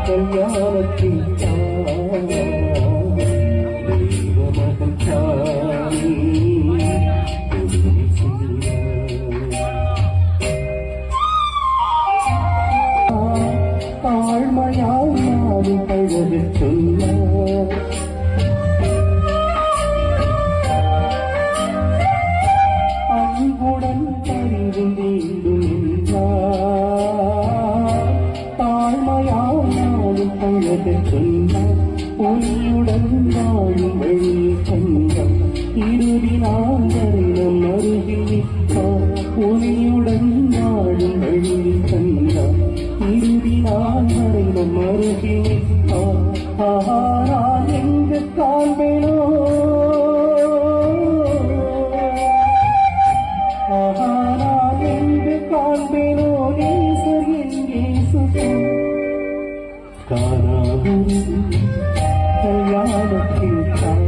கல்யாணத்தில் தெய்வமகன் சாமி தாழ்மையால் நாடு பழகு சொல்ல அன்புடன் பறிந்து வேண்டும் பழக சொன்னார் ஒளியுடன் வாழும் வழி கண்டார் இறுதி நாந்தரிடம் அருகில் நிற்பார் ஒளியுடன் வாழும் வழி கண்டார் இறுதி நாந்தரிடம் அருகில் நிற்பார் நான் எங்கு காண்பேனோ நான் எங்கு காண்பேனோ நேசர் எங்கே கல்யாணத்தில்